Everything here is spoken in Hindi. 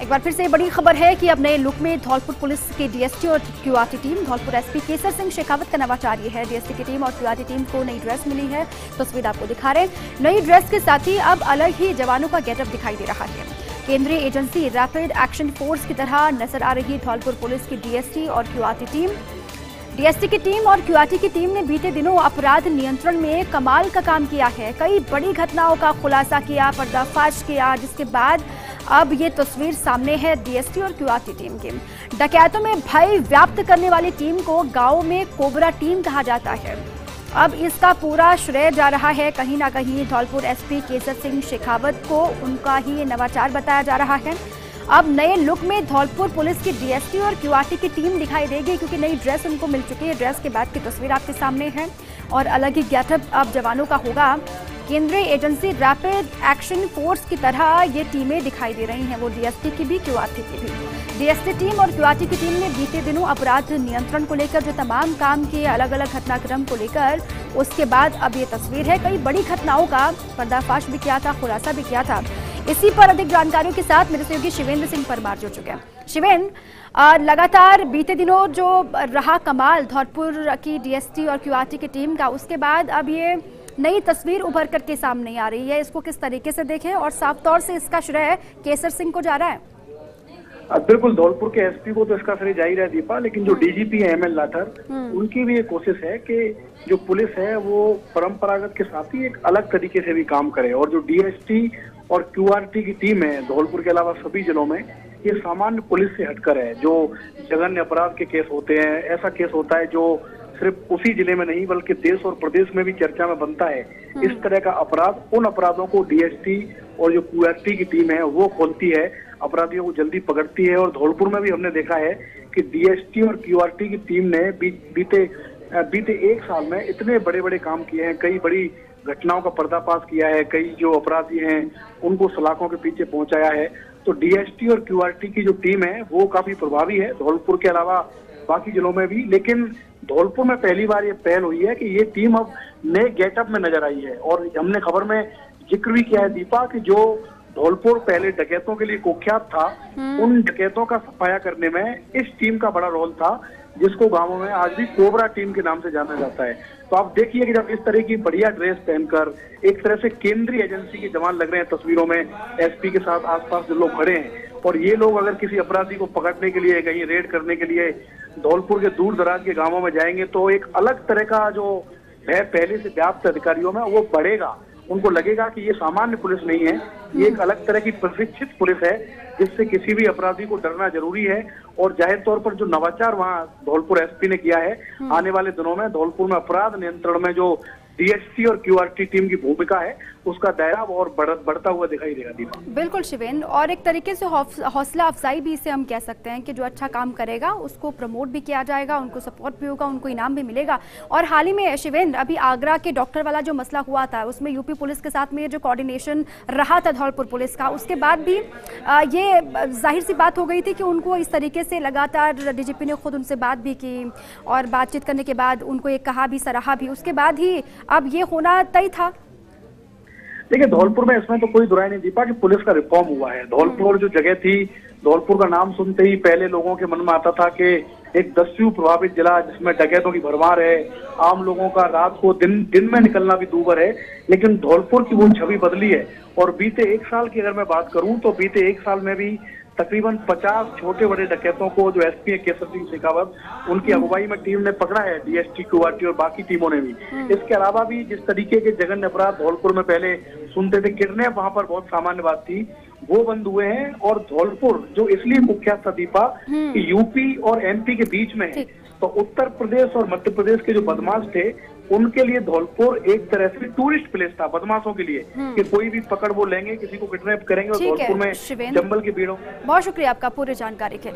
एक बार फिर से बड़ी खबर है कि अब नए लुक में धौलपुर पुलिस की डीएसटी और QRT team. Dholpur SP Kesar Singh Shekhawat का नवाचार ये है। डीएसटी की टीम और क्यूआरटी टीम को नई ड्रेस मिली है, तस्वीर आपको दिखा रहे हैं। नई ड्रेस के साथ ही अब अलग ही जवानों का गेटअप दिखाई दे रहा है। केंद्रीय एजेंसी रैपिड एक्शन फोर्स की तरह नजर आ रही धौलपुर पुलिस की डीएसटी और क्यूआरटी टीम। डीएसटी की टीम और क्यूआरटी की टीम ने बीते दिनों अपराध नियंत्रण में कमाल का काम किया है। कई बड़ी घटनाओं का खुलासा किया, पर्दाफाश किया, जिसके बाद अब ये तस्वीर सामने है डीएसटी और क्यूआरटी टीम की। डकैतों में भय व्याप्त करने वाली टीम को गांव में कोबरा टीम कहा जाता है। अब इसका पूरा श्रेय जा रहा है कहीं ना कहीं धौलपुर एसपी केसर सिंह शेखावत को। उनका ही ये नवाचार बताया जा रहा है। अब नए लुक में धौलपुर पुलिस की डीएसटी और क्यूआरटी की टीम दिखाई देगी, क्योंकि नई ड्रेस उनको मिल चुकी है। ड्रेस के बाद की तस्वीर आपके सामने है और अलग ही गेटअप अब जवानों का होगा। केंद्रीय एजेंसी रैपिड एक्शन फोर्स की तरह ये टीमें दिखाई दे रही हैं, वो डीएसटी की भी क्यूआरटी की भी। डीएसटी टीम और क्यूआरटी की टीम ने बीते दिनों अपराध नियंत्रण को लेकर जो तमाम काम किए, अलग अलग घटनाक्रम को लेकर, उसके बाद अब ये तस्वीर है। कई बड़ी घटनाओं का पर्दाफाश भी किया था, खुलासा भी किया था। इसी पर अधिक जानकारियों के साथ मेरे सहयोगी शिवेंद्र सिंह परमार जुड़ चुके हैं। शिवेंद्र, लगातार बीते दिनों जो रहा कमाल धौलपुर की डीएसटी और क्यूआरटी की टीम का, उसके बाद अब ये नई तस्वीर उभर करके सामने आ रही है। इसको किस तरीके से देखें और साफ तौर से इसका श्रेय केसर सिंह को जा रहा है? बिल्कुल, धौलपुर के एसपी को तो इसका श्रेय जा ही रहा है दीपा, लेकिन जो डीजीपी है एमएल लाठर, उनकी भी ये कोशिश है कि जो पुलिस है वो परंपरागत के साथ ही एक अलग तरीके से भी काम करे। और जो डीएसटी और क्यूआरटी की टीम है धौलपुर के अलावा सभी जिलों में, ये सामान्य पुलिस से हटकर है। जो जघन्य अपराध के केस होते हैं, ऐसा केस होता है जो सिर्फ उसी जिले में नहीं बल्कि देश और प्रदेश में भी चर्चा में बनता है, इस तरह का अपराध, उन अपराधों को डीएसटी और जो क्यूआरटी की टीम है वो खोलती है, अपराधियों को जल्दी पकड़ती है। और धौलपुर में भी हमने देखा है कि डीएसटी और क्यूआरटी की टीम ने बीते एक साल में इतने बड़े बड़े काम किए हैं, कई बड़ी घटनाओं का पर्दाफाश किया है, कई जो अपराधी हैं उनको सलाखों के पीछे पहुंचाया है। तो डीएसटी और क्यूआरटी की जो टीम है वो काफी प्रभावी है धौलपुर के अलावा बाकी जिलों में भी। लेकिन धौलपुर में पहली बार ये पहल हुई है कि ये टीम अब नए गेटअप में नजर आई है। और हमने खबर में जिक्र भी किया है दीपा कि जो धौलपुर पहले डकैतों के लिए कुख्यात था, उन डकैतों का सफाया करने में इस टीम का बड़ा रोल था, जिसको गांवों में आज भी कोबरा टीम के नाम से जाना जाता है। तो आप देखिए कि जब इस तरह की बढ़िया ड्रेस पहनकर एक तरह से केंद्रीय एजेंसी के जवान लग रहे हैं तस्वीरों में, एसपी के साथ आसपास जो लोग खड़े हैं, और ये लोग अगर किसी अपराधी को पकड़ने के लिए, कहीं रेड करने के लिए धौलपुर के दूर दराज के गांवों में जाएंगे, तो एक अलग तरह का जो भय पहले से व्याप्त अधिकारियों में वो बढ़ेगा। उनको लगेगा कि ये सामान्य पुलिस नहीं है, ये एक अलग तरह की प्रशिक्षित पुलिस है, जिससे किसी भी अपराधी को डरना जरूरी है। और जाहिर तौर पर जो नवाचार वहां धौलपुर एसपी ने किया है, आने वाले दिनों में धौलपुर में अपराध नियंत्रण में जो डीएसटी और क्यूआरटी टीम की भूमिका है उसका दायरा और बढ़ता हुआ दिखाई देगा दीपा। बिल्कुल शिवेंद्र, और एक तरीके से हौसला अफजाई भी इसे हम कह सकते हैं कि जो अच्छा काम करेगा उसको प्रमोट भी किया जाएगा, उनको सपोर्ट भी होगा, उनको इनाम भी मिलेगा। और हाल ही में शिवेंद्र, अभी आगरा के डॉक्टर वाला जो मसला हुआ था, उसमें यूपी पुलिस के साथ में जो कोऑर्डिनेशन रहा था धौलपुर पुलिस का, उसके बाद भी ये जाहिर सी बात हो गई थी कि उनको इस तरीके से लगातार डीजीपी ने खुद उनसे बात भी की और बातचीत करने के बाद उनको एक कहा भी, सराहा भी, उसके बाद ही अब ये होना तय था। देखिए, धौलपुर में इसमें तो कोई दुराई नहीं दीपा कि पुलिस का रिफॉर्म हुआ है। धौलपुर जो जगह थी, धौलपुर का नाम सुनते ही पहले लोगों के मन में आता था कि एक दस्यु प्रभावित जिला जिसमें डकैतों की भरमार है, आम लोगों का रात को दिन में निकलना भी दूभर है। लेकिन धौलपुर की वो छवि बदली है। और बीते एक साल की अगर मैं बात करूं तो बीते एक साल में भी तकरीबन 50 छोटे बड़े डकैतों को जो एसपी केसर सिंह शेखावत, उनकी अगुवाई में टीम ने पकड़ा है, डीएसटी क्यूआरटी और बाकी टीमों ने भी। इसके अलावा भी जिस तरीके के जघन्य अपराध धौलपुर में पहले सुनते थे, किडनैप वहां पर बहुत सामान्य बात थी, वो बंद हुए हैं। और धौलपुर जो इसलिए कुख्यात था दीपा कि यूपी और एमपी के बीच में है, तो उत्तर प्रदेश और मध्य प्रदेश के जो बदमाश थे उनके लिए धौलपुर एक तरह से टूरिस्ट प्लेस था बदमाशों के लिए, कि कोई भी पकड़ वो लेंगे, किसी को किडनैप करेंगे और धौलपुर में जंगल की भीड़ों। बहुत शुक्रिया आपका पूरी जानकारी के लिए।